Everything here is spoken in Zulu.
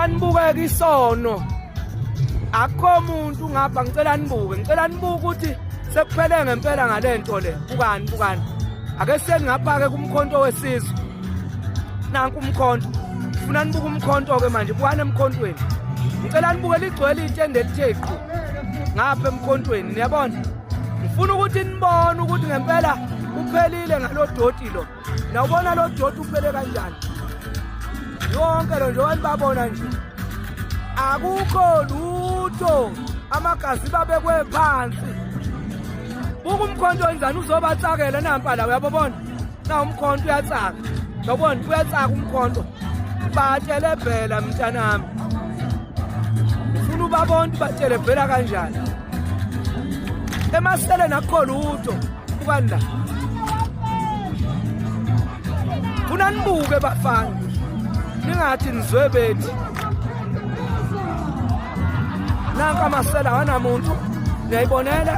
ngicela nibukeke isono akho umuntu ngapha ngicela nibuke ukuthi sekuphele ngempela ngalento le bukani ake sengapha ke kumkhonto wesizwe nanku umkhonto ufuna nibuke umkhonto ke manje bukane emkhontweni ngicela nibuke ligcwele itende elithequ ngapha emkhontweni niyabona ngifuna ukuthi nibone ukuthi ngempela uphelile ngalodoti lo nawubona lo doti uphele kanjani yonke lo nje wanibabona nje akukho lutho amagazi babekwe phansi buka umkhonto wenzani uzobatsakela nampala uyabona na umkhonto uyatsaka yabona uyatsaka umkhonto batshele phela mntanami ufuna ubabona batshele phela kanjani emasele nakho lutho ukani la funa nibuke bafana ningathi nizwe bethi nanka amasela wanamuntu niyayibonela